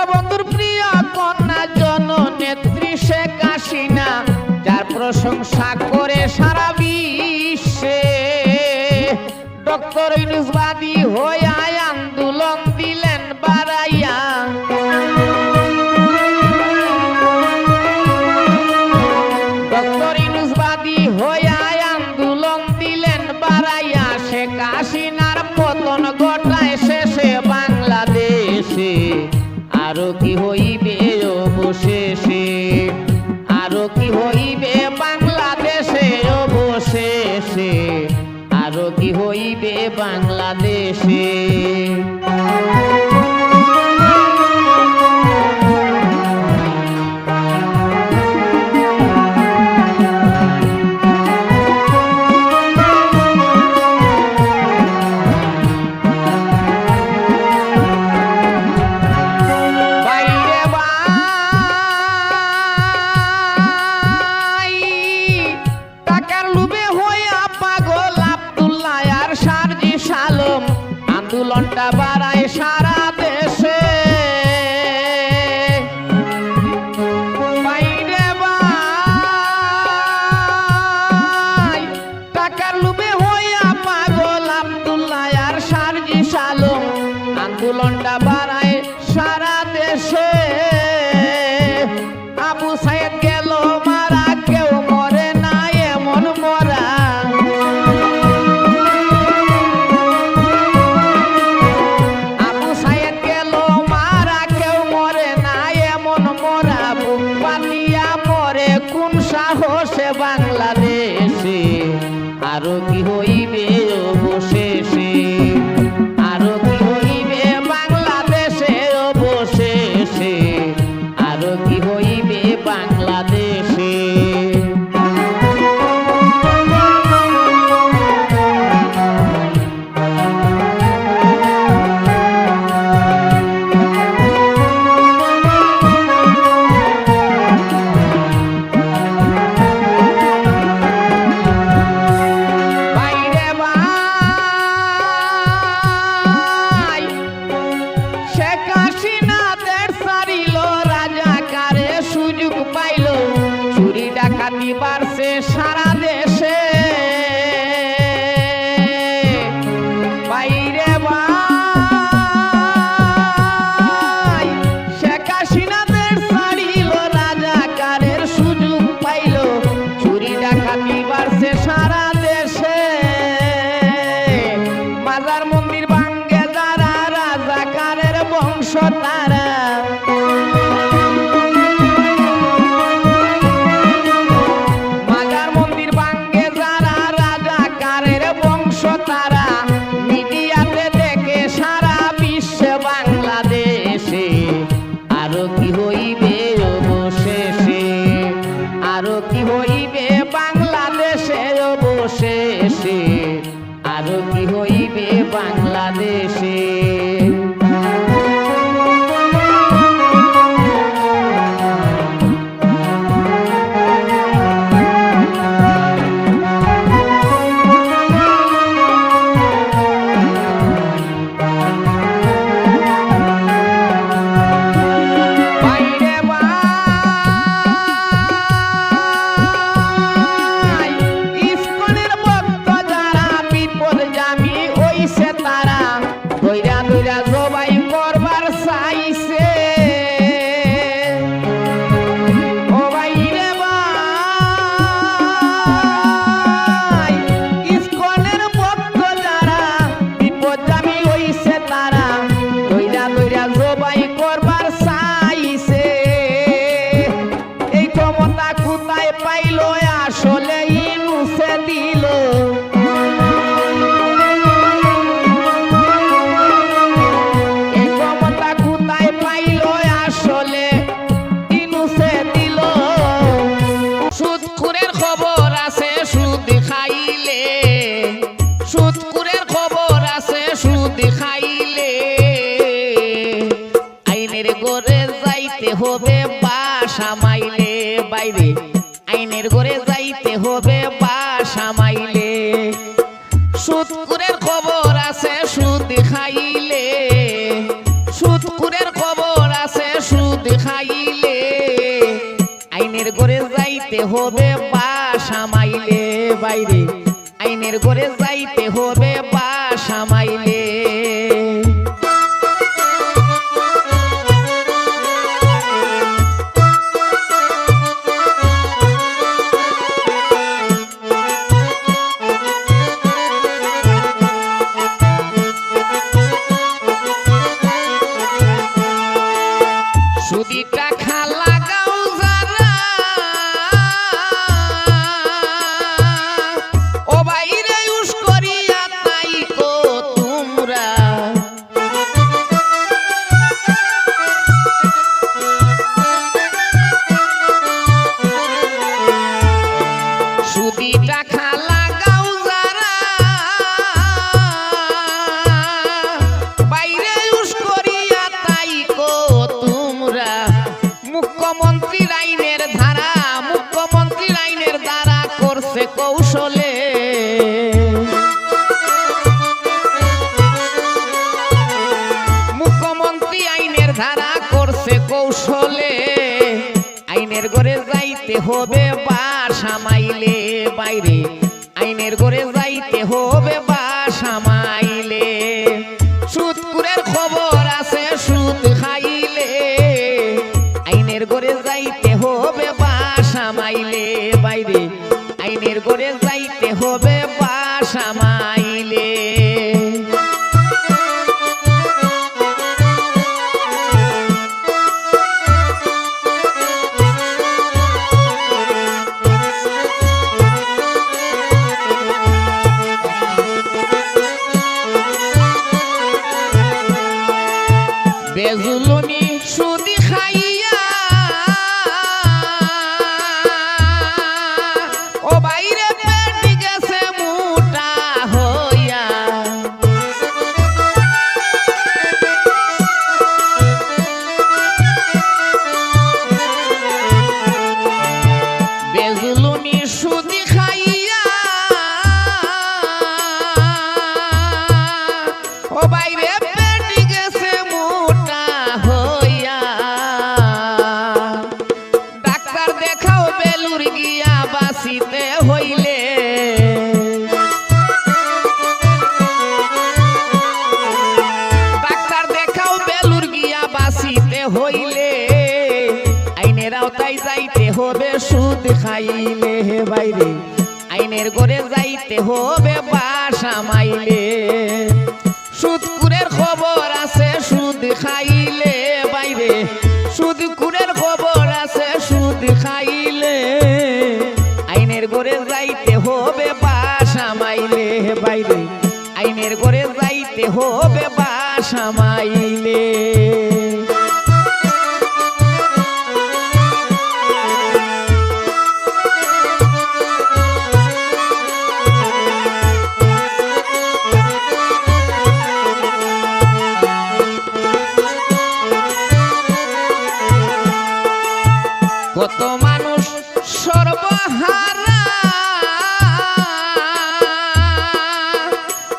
বঙ্গবন্ধুর প্রিয় কন্যা জননেত্রী শেখ হাসিনা, যার প্রশংসা করে সারা বিশ্বে ডক্টর ইউনূস বাদী হইয়া আন্দোলন দিলেন বাড়াইয়া। ডক্টর ইউনূস বাদী হইয়া আন্দোলন দিলেন বাড়াইয়া, শেখ হাসিনার পতন ঘটায় শেষে বাংলাদেশে। আরো কি হইবে অবশেষে, আরো কি হইবে বাংলাদেশে অবশেষে, আরো কি হইবে বাংলাদেশে। আন্দোলনটা বাড়ায় সারা দেশে, বাইরে ভাই টাকার লোভে হইয়া পাগল আব্দুল্লাহ আর সার্জিস আলম। আন্দোলনটা বাড়ায় সারা দেশে, আবু সাইদ গেল মারা কেউ মরে না এমন মরা। কোন সাহসে বাংলাদেশে, আরো কি হইবে অবশেষে, আরো কি হইবে বাংলাদেশে অবশেষে, আরো কি হইবে বাংলাদেশে। বাড়ছে সারা দেশে, বাইরে ভাই শেখ হাসিনা দেশ ছাড়িল, রাজাকারের সুযোগ পাইল, চুরি ডাকাতি বাড়ছে সারা দেশে। মাজার মন্দির ভাঙ্গে যারা, রাজাকারের বংশ তারা। আরো কি হইবে অবশেষে, আরো কি হইবে বাংলাদেশে অবশেষে, আরো কি হইবে বাংলাদেশে। হবে বাসা মাইলে, বাইরে আইনের ঘরে যাইতে হবে বাসা মাইলে। সুদখোরের খবর আছে সুদ খাইলে, সুদখোরের খবর আছে যাইতে হবে বাসা মাইলে বাইরে আইনের ঘরে যাইতে হবে বাসা মাইলে সুদিটা খালা গাও যারা ও বাইরে উস করিয়া তাই কো তোমরা সুদিটা খালা গাও যারা বাইরে উস করিয়া তাই কো তোমরা মুখ্যমন্ত্রীর আইনের ধারা মুখ্যমন্ত্রীর আইনের দ্বারা করছে কৌশলে মুখ্যমন্ত্রী আইনের ধারা করছে কৌশলে আইনের ঘরে যাইতে হবে বাসা মাইলে বাইরে আইনের ঘরে যাইতে হবে বাসা মাইলে সুদকুরের খবর আছে সুদ খাইলে আইনের ঘরে যাইতে হবে বাসা মাইলে বাইরে আইনের ঘরে যাইতে হবে বাসা মাইলে বেজুলুনি সুদি খাইয়া ও বাইরে পেট গেছে মোটা হইয়া বেজুলুনি সুদি খাইয়া ও বাইরে ডাক্তার দেখাও বেলুর গিয়া বাঁচিতে হইলে ডাক্তার দেখাও বেলুর গিয়া বাঁচিতে হইলে আইনের আওতায় যাইতে হবে সুদ খাইলে বাইরে আইনের ঘরে যাইতে হবে বাসা মাইলে সুদকুরের খবর আছে সুদ খাইলে বাইরে সুদকুরের খবর আছে সুদ খাইলে আইনের ঘরে যাইতে হবে বাসা মাইলে বাইরে আইনের ঘরে যাইতে হবে বাসা মাইলে কত মানুষ সর্বহারা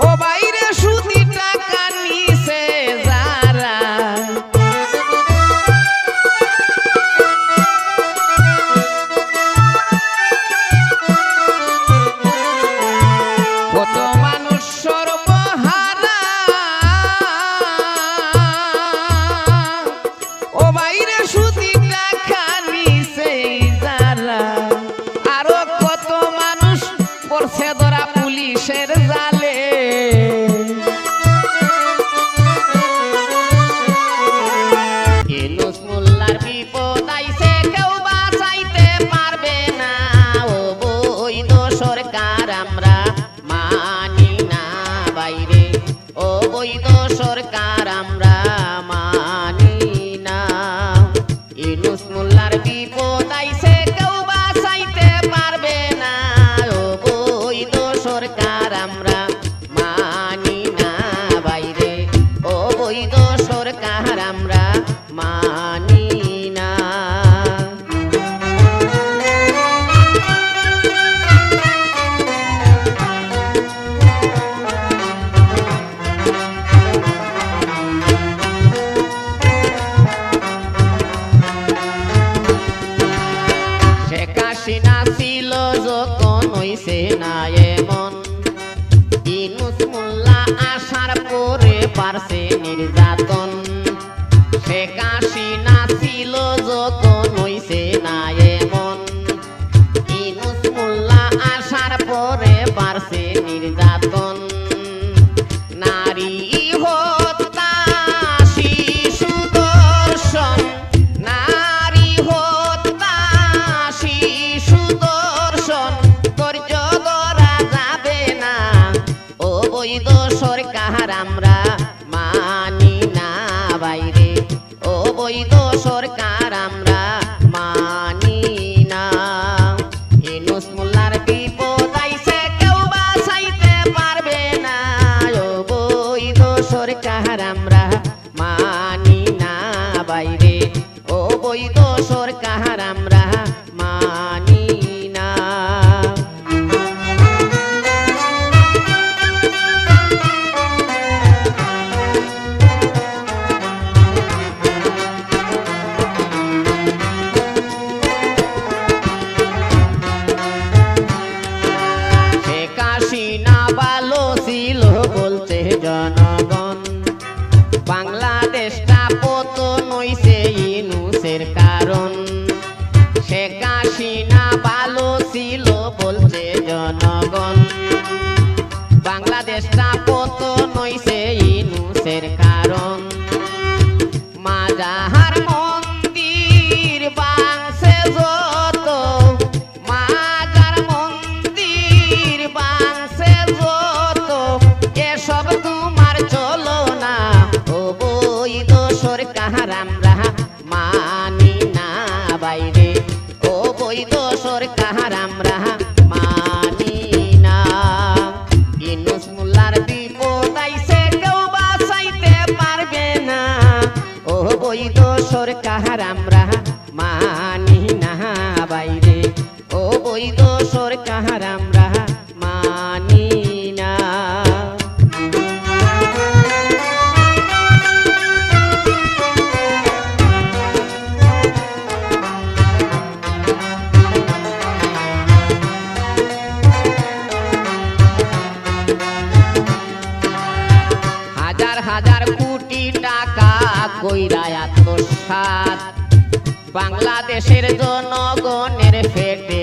ও বাইরে সুদি টাকা নিছে যারা কত মানুষ সর্বহারা ও বাইরে সুদি টাকা নিছে যারা আরো হইছে না এমন ইউনূস মোল্লা আসার পরে পারছে নির্যাতন শেখ হাসিনা ছিল যতন হইছে না এমন ইউনূস মোল্লা আসার পরে পারছে নির্যাতন নারী হত্যা শিশু ধর্ষণ নারী হত্যা শিশু ধর্ষণ ধৈর্য ধরা যাবে না অবৈধ সরকার আমরা মানি না বাইরে অবৈধ সরকার আমরা মানি না ইউনূস মোল্লার বিপদ আইছে কেউ বাঁচাইতে পারবে না অবৈধ সরকার আমরা মানি না বাইরে অবৈধ সরকার আমরা মানি না শেখ হাসিনা ভালো ছিল বলছে জনগণ বাংলাদেশটা পতন হইছে ইউনূসের কারণ শেখ হাসিনা ভালো ছিল বলছে জনগণ বাংলাদেশটা পতন হইছে ইউনূসের কারণ মাজার মন্দির ভাঙছে যত মাজার মন্দির ভাঙছে যত এসব তোমার চলো না অবৈধ সরকার আমরা মানি না বাইরে অবৈধ সরকার আমরা মানি না ইউনূস মোল্লার বিপদ আইছে কেউ বাঁচাইতে পারবে না অবৈধ সরকার আমরা মানি না বাইরে অবৈধ সরকার আমরা মানি না হাজার হাজার কোটি টাকা কইরা আত্মসাৎ বাংলাদেশের জনগণের পেটে